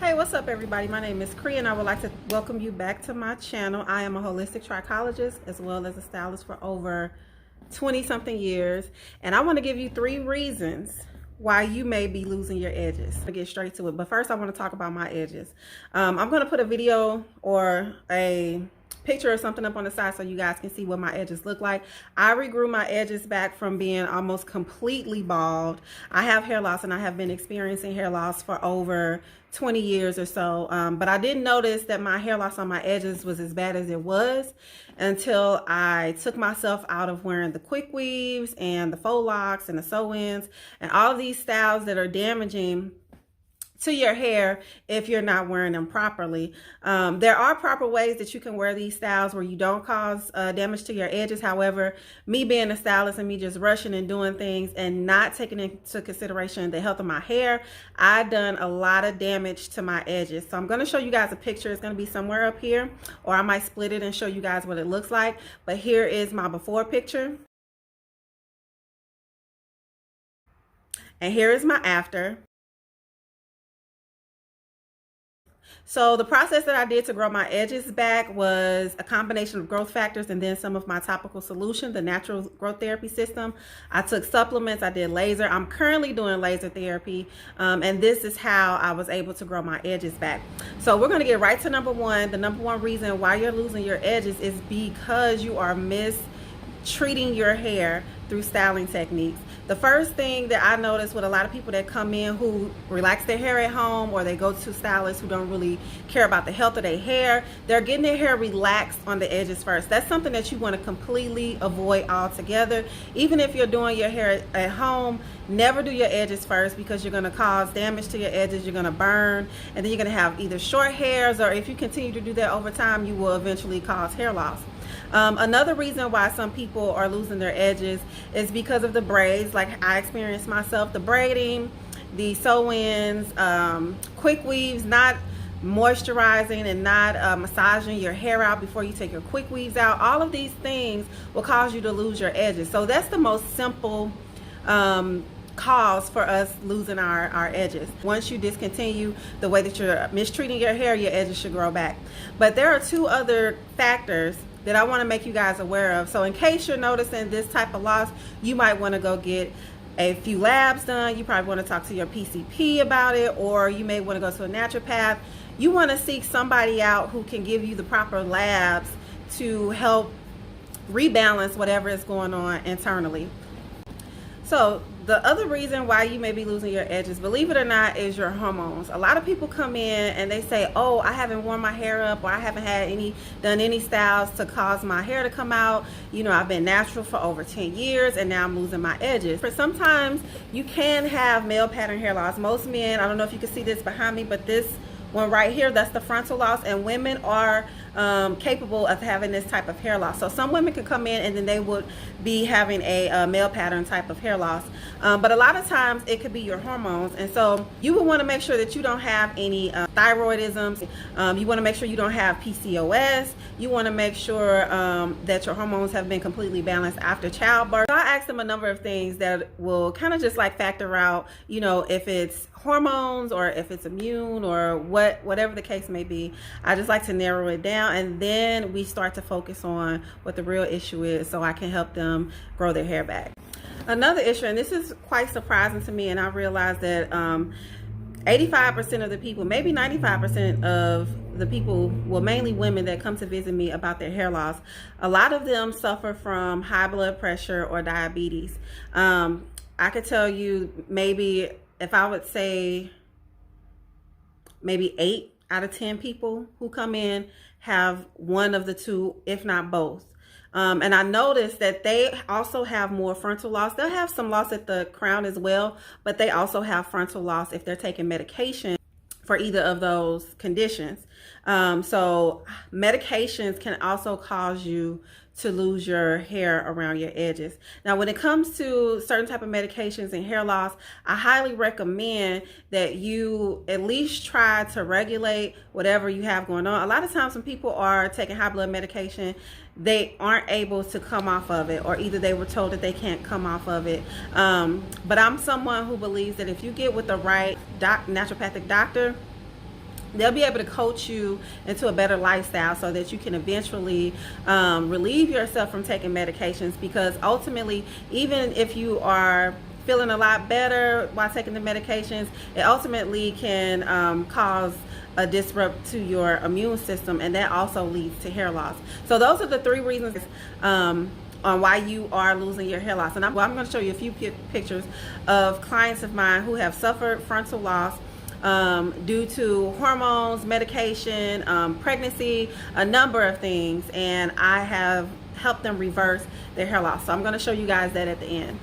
Hey, what's up everybody? My name is Cree and I would like to welcome you back to my channel. I am a holistic trichologist as well as a stylist for over 20 something years, and I want to give you 3 reasons why you may be losing your edges. I'll get straight to it, but first I want to talk about my edges. I'm going to put a video or a picture or something up on the side so you guys can see what my edges look like. I regrew my edges back from being almost completely bald. I have hair loss and I have been experiencing hair loss for over 20 years or so, but I didn't notice that my hair loss on my edges was as bad as it was until I took myself out of wearing the quick weaves and the faux locks and the sew-ins and all of these styles that are damaging to your hair if you're not wearing them properly. There are proper ways that you can wear these styles where you don't cause damage to your edges. However, me being a stylist and me just rushing and doing things and not taking into consideration the health of my hair, I done a lot of damage to my edges. So I'm going to show you guys a picture. It's going to be somewhere up here, or I might split it and show you guys what it looks like. But here is my before picture. And here is my after. So the process that I did to grow my edges back was a combination of growth factors and then some of my topical solution, the natural growth therapy system. I took supplements, I did laser. I'm currently doing laser therapy, and this is how I was able to grow my edges back. So we're going to get right to number one. The number one reason why you're losing your edges is because you are mistreating your hair through styling techniques. The first thing that I notice with a lot of people that come in who relax their hair at home, or they go to stylists who don't really care about the health of their hair, they're getting their hair relaxed on the edges first. That's something that you want to completely avoid altogether. Even if you're doing your hair at home, never do your edges first, because you're going to cause damage to your edges. You're going to burn, and then you're going to have either short hairs, or if you continue to do that over time, you will eventually cause hair loss. Another reason why some people are losing their edges is because of the braids, like I experienced myself. The braiding, the sew-ins, quick weaves, not moisturizing and not massaging your hair out before you take your quick weaves out. All of these things will cause you to lose your edges. So that's the most simple cause for us losing our edges. Once you discontinue the way that you're mistreating your hair, your edges should grow back. But there are 2 other factors that I want to make you guys aware of. So in case you're noticing this type of loss, you might want to go get a few labs done. You probably want to talk to your PCP about it, or you may want to go to a naturopath. You want to seek somebody out who can give you the proper labs to help rebalance whatever is going on internally. So the other reason why you may be losing your edges, believe it or not, is your hormones. A lot of people come in and they say, oh, I haven't worn my hair up, or I haven't done any styles to cause my hair to come out. You know, I've been natural for over 10 years and now I'm losing my edges. For sometimes you can have male pattern hair loss. Most men, I don't know if you can see this behind me, but this one right here, that's the frontal loss, and women are capable of having this type of hair loss. So some women can come in and then they would be having a male pattern type of hair loss, but a lot of times it could be your hormones. And so you would want to make sure that you don't have any thyroidisms. You want to make sure you don't have PCOS. You want to make sure that your hormones have been completely balanced after childbirth. So I asked them a number of things that will kind of just like factor out, you know, if it's hormones or if it's immune or whatever the case may be. I just like to narrow it down, and then we start to focus on what the real issue is so I can help them grow their hair back. Another issue, and this is quite surprising to me, and I realized that 85% of the people, maybe 95% of the people, well, mainly women that come to visit me about their hair loss, a lot of them suffer from high blood pressure or diabetes. I could tell you, maybe if I would say maybe 8 out of 10 people who come in have one of the 2, if not both. And I noticed that they also have more frontal loss. They'll have some loss at the crown as well, but they also have frontal loss if they're taking medication for either of those conditions. So medications can also cause you to lose your hair around your edges. Now, when it comes to certain type of medications and hair loss, I highly recommend that you at least try to regulate whatever you have going on. A lot of times when people are taking high blood medication, they aren't able to come off of it, or either they were told that they can't come off of it. But I'm someone who believes that if you get with the right naturopathic doctor, they'll be able to coach you into a better lifestyle so that you can eventually relieve yourself from taking medications, because ultimately, even if you are feeling a lot better while taking the medications, it ultimately can cause a disrupt to your immune system, and that also leads to hair loss. So those are the 3 reasons on why you are losing your hair loss. And I'm going to show you a few pictures of clients of mine who have suffered frontal loss due to hormones, medication, pregnancy, a number of things, and I have helped them reverse their hair loss. So I'm going to show you guys that at the end.